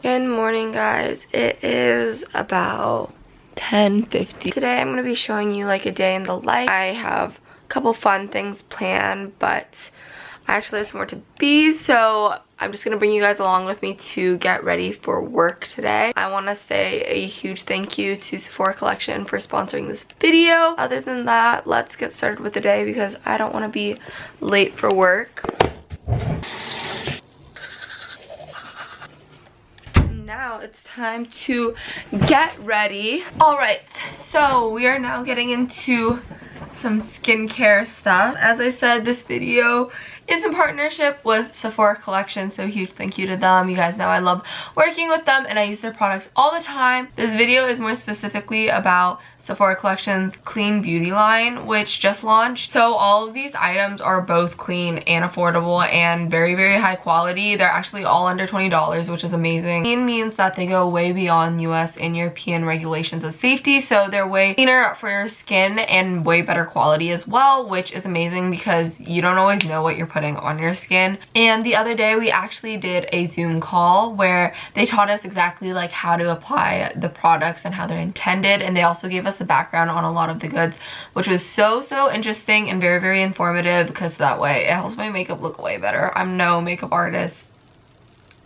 Good morning, guys. It is about 10:50. Today I'm going to be showing you like a day in the life. I have a couple fun things planned, but I actually have somewhere to be, so I'm just going to bring you guys along with me to get ready for work today. I want to say a huge thank you to Sephora Collection for sponsoring this video. Other than that, let's get started with the day because I don't want to be late for work. Now it's time to get ready. Alright, so we are now getting into some skincare stuff. As I said, this video is in partnership with Sephora Collection, so huge thank you to them. You guys know I love working with them and I use their products all the time. This video is more specifically about Sephora Collection's clean beauty line, which just launched. So all of these items are both clean and affordable and very, very high quality. They're actually all under $20, which is amazing. Clean means that they go way beyond US and European regulations of safety, so they're way cleaner for your skin and way better quality as well, which is amazing because you don't always know what you're putting on your skin. And the other day we actually did a Zoom call where they taught us exactly like how to apply the products and how they're intended, and they also gave us the background on a lot of the goods, which was so interesting and very, very informative because that way it helps my makeup look way better. I'm no makeup artist.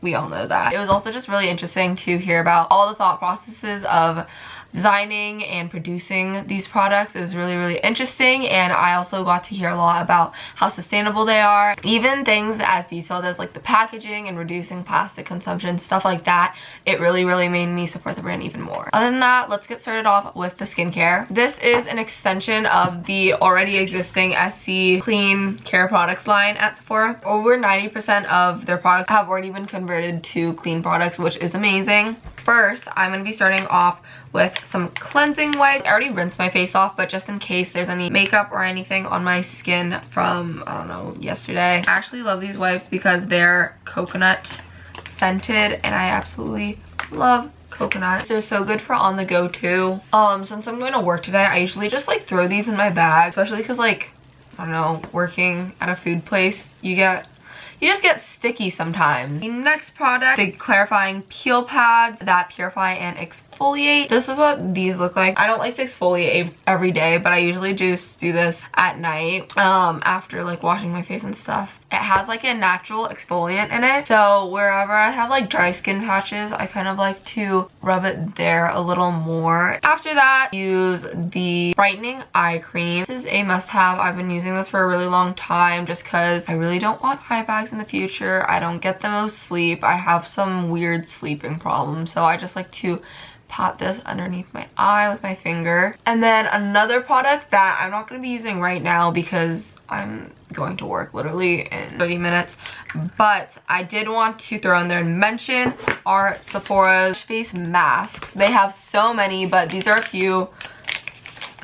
We all know that. It was also just really interesting to hear about all the thought processes of designing and producing these products. It was really, really interesting, and I also got to hear a lot about how sustainable they are. Even things as detailed as like the packaging and reducing plastic consumption, stuff like that. It really, really made me support the brand even more. Other than that, let's get started off with the skincare. This is an extension of the already existing SC clean care products line at Sephora. Over 90% of their products have already been converted to clean products, which is amazing. First, I'm going to be starting off with some cleansing wipes. I already rinsed my face off, but just in case there's any makeup or anything on my skin from, I don't know, yesterday. I actually love these wipes because they're coconut scented, and I absolutely love coconut. They're so good for on the go too. Since I'm going to work today, I usually just like throw these in my bag, especially because like, I don't know, working at a food place, you just get sticky sometimes. The next product, the clarifying peel pads that purify and exfoliate. This is what these look like. I don't like to exfoliate every day, but I usually just do this at night after like washing my face and stuff. It has like a natural exfoliant in it, so wherever I have like dry skin patches, I kind of like to rub it there a little more. After that, use the brightening eye cream. This is a must-have. I've been using this for a really long time just because I really don't want eye bags in the future. I don't get the most sleep. I have some weird sleeping problems, so I just like to pat this underneath my eye with my finger. And then another product that I'm not going to be using right now because I'm going to work literally in 30 minutes, but I did want to throw in there and mention are Sephora's face masks. They have so many, but these are a few,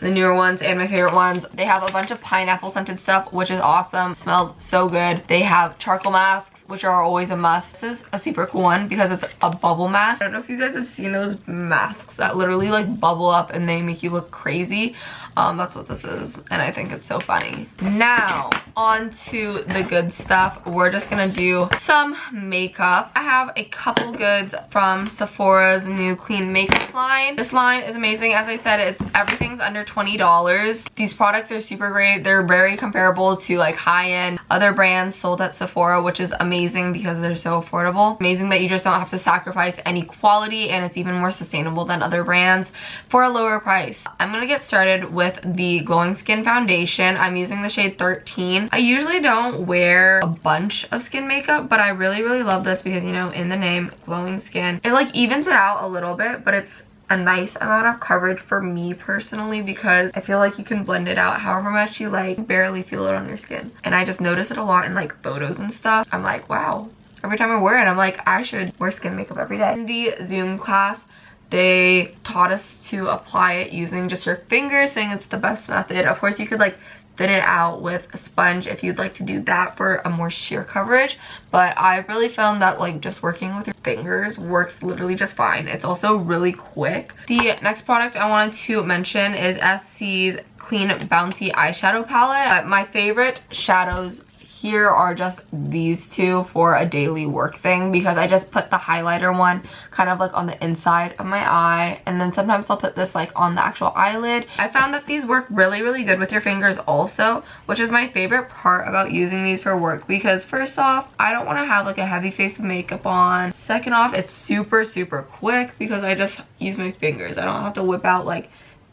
the newer ones and my favorite ones. They have a bunch of pineapple scented stuff, which is awesome. It smells so good. They have charcoal masks, which are always a must. This is a super cool one because it's a bubble mask. I don't know if you guys have seen those masks that literally like bubble up and they make you look crazy. That's what this is, and I think it's so funny. Now, on to the good stuff. We're just gonna do some makeup. I have a couple goods from Sephora's new clean makeup line. This line is amazing. As I said, everything's under $20. These products are super great. They're very comparable to like high-end other brands sold at Sephora, which is amazing because they're so affordable. Amazing that you just don't have to sacrifice any quality, and it's even more sustainable than other brands for a lower price. I'm gonna get started with the glowing skin foundation. I'm using the shade 13. I usually don't wear a bunch of skin makeup, but I really, really love this because, you know, in the name, glowing skin. It like evens it out a little bit, but it's a nice amount of coverage for me personally because I feel like you can blend it out however much you like, barely feel it on your skin. And I just notice it a lot in like photos and stuff. I'm like, wow. Every time I wear it, I'm like, I should wear skin makeup every day. In the Zoom class, they taught us to apply it using just your fingers, saying it's the best method. Of course, you could like thin it out with a sponge if you'd like to do that for a more sheer coverage, but I've really found that like just working with your fingers works literally just fine. It's also really quick. The next product I wanted to mention is SC's Clean Bouncy Eyeshadow Palette. My favorite shadows here are just these two for a daily work thing, because I just put the highlighter one kind of like on the inside of my eye, and then sometimes I'll put this like on the actual eyelid. I found that these work really, really good with your fingers also, which is my favorite part about using these for work, because first off, I don't want to have like a heavy face of makeup on. Second off, it's super, super quick because I just use my fingers. I don't have to whip out like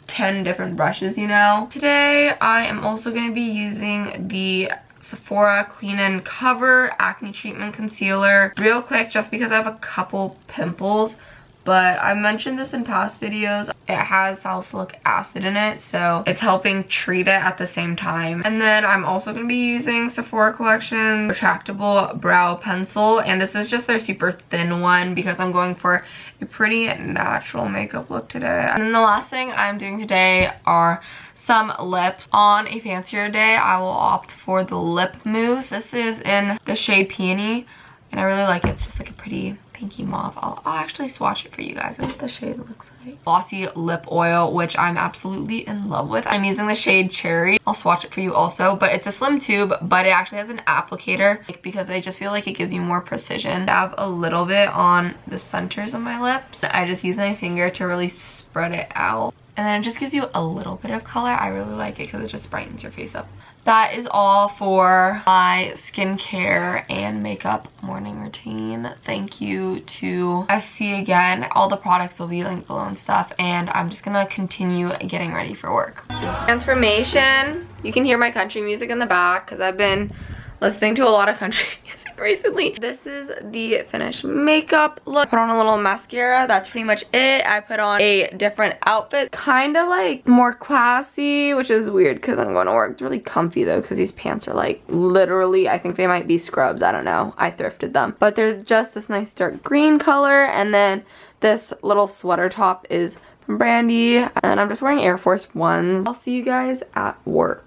10 different brushes, you know. Today I am also going to be using the Sephora Clean and Cover Acne Treatment Concealer real quick, just because I have a couple pimples. But I mentioned this in past videos, it has salicylic acid in it, so it's helping treat it at the same time. And then I'm also going to be using Sephora Collection Retractable Brow Pencil, and this is just their super thin one because I'm going for a pretty natural makeup look today. And then the last thing I'm doing today are some lips. On a fancier day, I will opt for the lip mousse. This is in the shade Peony, and I really like it. It's just like a pretty pinky mauve. I'll actually swatch it for you guys what the shade looks like. Glossy lip oil, which I'm absolutely in love with. I'm using the shade Cherry. I'll swatch it for you also, but it's a slim tube, but it actually has an applicator because I just feel like it gives you more precision. I have a little bit on the centers of my lips. I just use my finger to really spread it out, and then it just gives you a little bit of color. I really like it because it just brightens your face up. That is all for my skincare and makeup morning routine. Thank you to SC again. All the products will be linked below and stuff, and I'm just gonna continue getting ready for work. Transformation. You can hear my country music in the back because I've been listening to a lot of country music recently. This is the finished makeup look. Put on a little mascara. That's pretty much it. I put on a different outfit, kind of like more classy, which is weird because I'm going to work. It's really comfy though, because these pants are like literally, I think they might be scrubs. I don't know. I thrifted them, but they're just this nice dark green color. And then this little sweater top is from Brandy, and I'm just wearing Air Force Ones. I'll see you guys at work.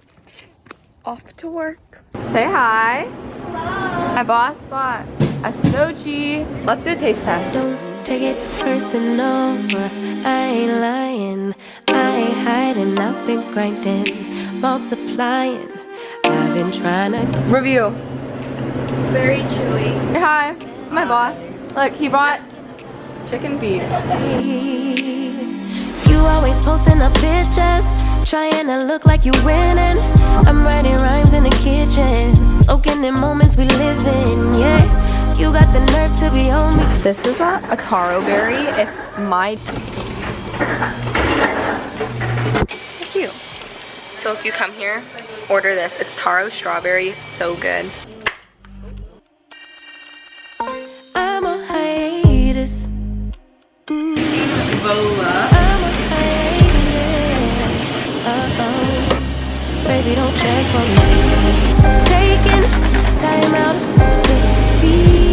Off to work. Say hi. Hello. My boss bought a stogie. Let's do a taste test. Don't take it personal, I ain't lying. I ain't hiding, I've been grinding, multiplying. I've been trying to review. Very chewy. Say hi. This is my boss. Look, he brought chicken feet. You always posting up pictures, trying to look like you winning. I'm writing rhymes in the kitchen, soaking in moments we live in, yeah. You got the nerve to be on me. This is a taro berry. It's my... Thank you. So if you come here, order this. It's taro strawberry. So good. I'm a hiatus. Boba. Baby, don't check for me. Taking time out to be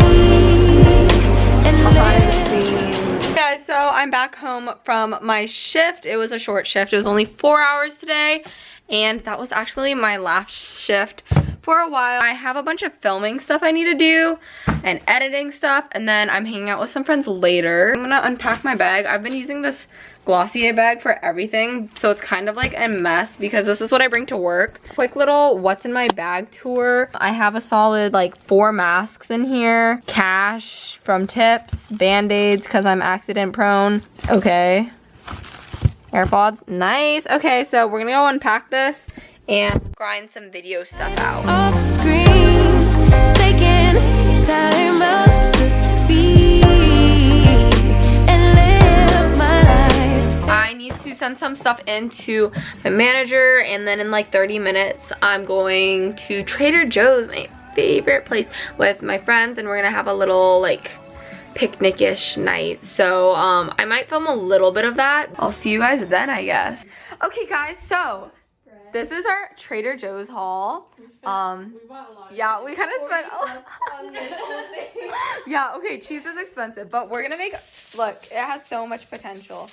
and live. Guys, so I'm back home from my shift. It was a short shift. It was only 4 hours today, and that was actually my last shift for a while. I have a bunch of filming stuff I need to do and editing stuff, and then I'm hanging out with some friends later. I'm gonna unpack my bag. I've been using this Glossier bag for everything, so it's kind of like a mess because this is what I bring to work. Quick little what's in my bag tour. I have a solid like 4 masks in here, cash from tips, band-aids because I'm accident prone. Okay, AirPods, nice. Okay, so we're gonna go unpack this and grind some video stuff out. off screen, taking time out to be and live my life. I need to send some stuff into my manager, and then in like 30 minutes I'm going to Trader Joe's, my favorite place, with my friends, and we're gonna have a little like picnic-ish night. So I might film a little bit of that. I'll see you guys then, I guess. Okay guys, so this is our Trader Joe's haul. We bought a lot. Yeah, we kind of spent on this whole thing. yeah, okay, cheese is expensive, but we're gonna make, look, it has so much potential.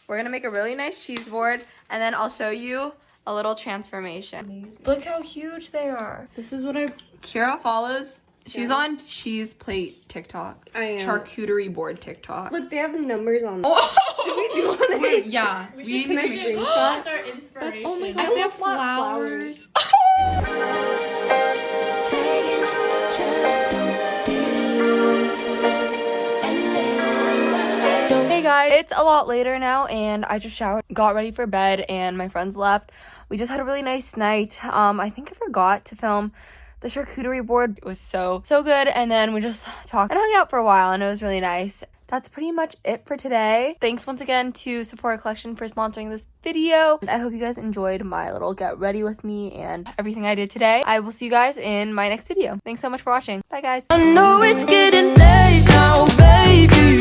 We're gonna make a really nice cheese board, and then I'll show you a little transformation. Amazing. Look how huge they are. This is what I... Kira follows, she's on cheese plate TikTok. I am. Charcuterie board TikTok. Look, they have numbers on them. Oh! Should we do one of Wait, these? yeah. Can I screenshot? That's our inspiration. Oh my I gosh, they they have have flowers. flowers. taking, just don't dig and live my life. Don't Hey guys, it's a lot later now and I just showered, got ready for bed, and my friends left. We just had a really nice night. I think I forgot to film the charcuterie board. It was so good, and then we just talked and hung out for a while, and it was really nice. That's pretty much it for today. Thanks once again to Sephora Collection for sponsoring this video. I hope you guys enjoyed my little get ready with me and everything I did today. I will see you guys in my next video. Thanks so much for watching. Bye guys. I know it's getting late now, baby.